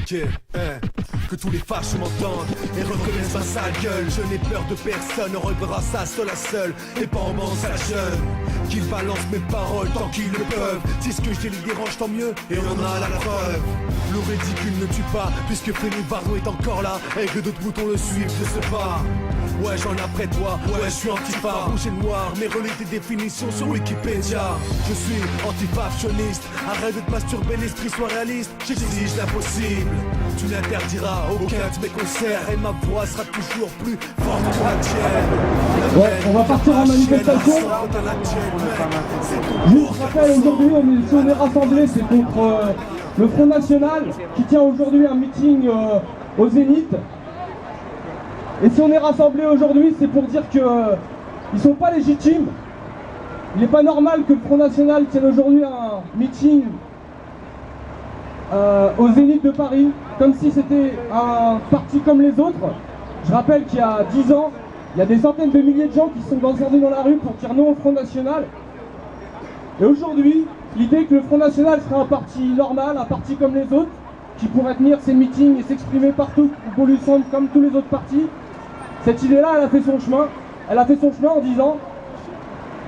Que tous les fâches m'entendent et reconnaissent ma sale gueule. Je n'ai peur de personne, on reverra ça seul à seul et pas en bande à la jeune. Qu'ils balancent mes paroles tant qu'ils le peuvent. Si ce que je dis les dérange, tant mieux et on en a la preuve. Le ridicule ne tue pas puisque Félix Varno est encore là et que d'autres moutons le suivent, je sais pas. Ouais, j'en ai après toi, ouais, je suis antifa, rouge et noir, mais relis tes définitions sur Wikipédia. Je suis antifactionniste, arrête de te masturber, l'esprit soit réaliste, j'exige l'impossible. Tu n'interdiras aucun de mes concerts et ma voix sera toujours plus forte que la tienne. Ouais, on va partir en manifestation. Je vous rappelle, aujourd'hui, si on est rassemblés, c'est contre le Front National qui tient aujourd'hui un meeting au Zénith. Et si on est rassemblés aujourd'hui, c'est pour dire qu'ils ne sont pas légitimes. Il n'est pas normal que le Front National tienne aujourd'hui un meeting au Zénith de Paris, comme si c'était un parti comme les autres. Je rappelle qu'il y a 10 ans, il y a des centaines de milliers de gens qui se sont descendus dans la rue pour dire non au Front National. Et aujourd'hui, l'idée que le Front National serait un parti normal, un parti comme les autres, qui pourrait tenir ses meetings et s'exprimer partout pour lui semble comme tous les autres partis, cette idée-là, elle a fait son chemin. Elle a fait son chemin en 10 ans.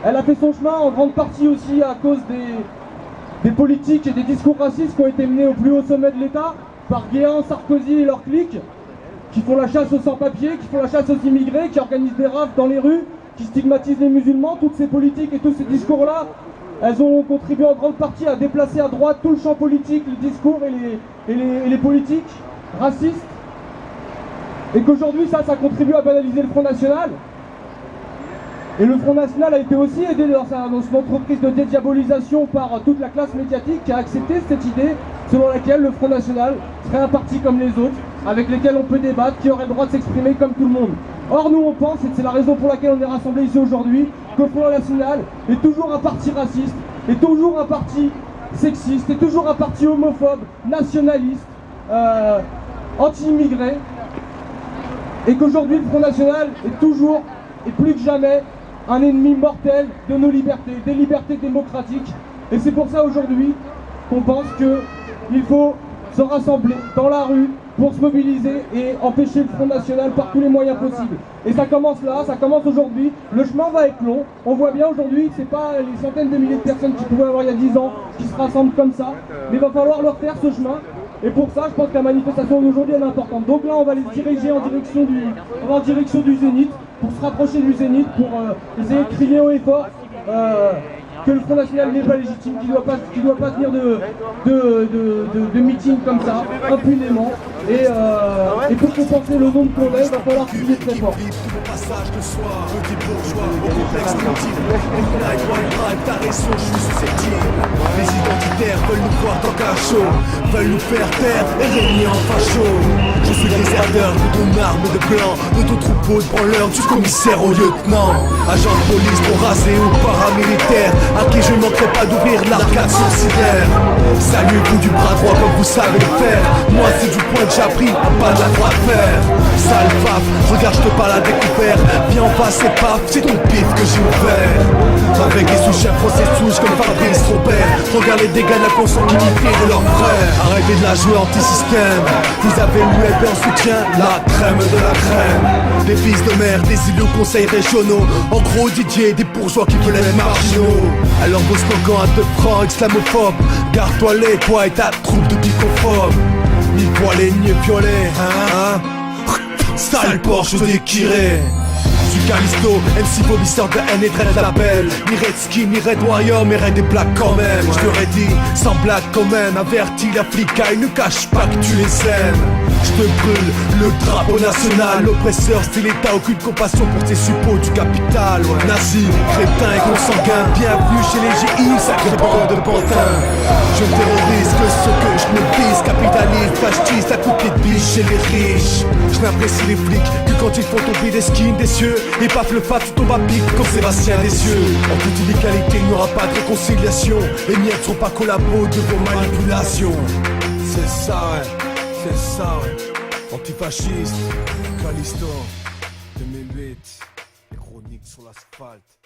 Elle a fait son chemin en grande partie aussi à cause des politiques et des discours racistes qui ont été menés au plus haut sommet de l'État par Guéant, Sarkozy et leurs cliques, qui font la chasse aux sans-papiers, qui font la chasse aux immigrés, qui organisent des rafles dans les rues, qui stigmatisent les musulmans. Toutes ces politiques et tous ces discours-là, elles ont contribué en grande partie à déplacer à droite tout le champ politique, les discours et les politiques racistes. Et qu'aujourd'hui, ça contribue à banaliser le Front National. Et le Front National a été aussi aidé dans son entreprise de dédiabolisation par toute la classe médiatique qui a accepté cette idée selon laquelle le Front National serait un parti comme les autres, avec lesquels on peut débattre, qui aurait le droit de s'exprimer comme tout le monde. Or nous on pense, et c'est la raison pour laquelle on est rassemblés ici aujourd'hui, que le Front National est toujours un parti raciste, est toujours un parti sexiste, est toujours un parti homophobe, nationaliste, anti-immigré, et qu'aujourd'hui le Front National est toujours, et plus que jamais, un ennemi mortel de nos libertés, des libertés démocratiques. Et c'est pour ça aujourd'hui qu'on pense qu'il faut se rassembler dans la rue pour se mobiliser et empêcher le Front National par tous les moyens possibles. Et ça commence là, ça commence aujourd'hui. Le chemin va être long. On voit bien aujourd'hui que c'est pas les centaines de milliers de personnes qui pouvaient avoir il y a 10 ans qui se rassemblent comme ça. Mais il va falloir leur faire ce chemin. Et pour ça, je pense que la manifestation d'aujourd'hui est importante. Donc là, on va les diriger en direction du Zénith, pour se rapprocher du Zénith, pour essayer de crier haut et fort que le Front National n'est pas légitime, qu'il ne doit pas tenir de meeting comme ça, impunément. Et pour compenser le nombre qu'on est, il va falloir crier très fort. Passage de soi, petit bourgeois, au complexe multiple. Night, white drive, t'as raison, je suis susceptible. Les identitaires veulent nous voir dans cachot, veulent nous faire taire et régner en facho. Je suis déserteur de ton arme de blanc, de ton troupeau de branleurs, du commissaire au lieutenant. Agent de police pour raser ou paramilitaire, à qui je ne manquerai pas d'ouvrir l'arcade sourcilière. Saluez-vous du bras droit comme vous savez le faire. Moi c'est du point que j'ai appris, pas de la droite faire. Sale faf, regarde je te parle à découvert. Viens en face et paf, c'est ton pif que j'ai ouvert. Avec des sous-chefs français souches comme Fabrice Robert. Regarde les dégâts de la consanguinité de leurs frères. Arrêtez de la jouer anti-système. Vous avez l'ULP en soutien, la crème de la crème. Des fils de mère, des élus aux conseils régionaux. En gros Didier, des bourgeois qui veulent les marginaux. Alors vos slogans à 2 francs, islamophobe. Garde-toi les, toi et ta troupe de picophobes. Ni poilés, ni violets, hein. Sale Porsche déchiré. Je suis Callisto, MC vomisseur de haine et traite l'appel. Ni Redskin, ni Red Warrior, mais Red et Black quand même. Je leur ai dit, sans blague quand même. Averti l'Africa, ils ne cachent pas que tu les aimes. Je te brûle le drapeau national. L'oppresseur c'est l'État, aucune compassion pour tes suppôts du capital, ouais. Nazis, crétins et consanguins. Bienvenue chez les GI, sacré bande de pantins. Je terrorise que ce que je me vise. Capitaliste, fasciste, à coup de pied de biche chez les riches. Je n'apprécie les flics que quand ils font tomber des skins des cieux. Et paf le fat, tu tombes à pic comme Sébastien Desieux. En toute illégalité, il n'y aura pas de réconciliation. Les miettes sont pas collabos de vos manipulations. C'est ça, ouais. C'est ça, ouais. Antifasciste, Callisto, 2008. Les chroniques sur l'asphalte.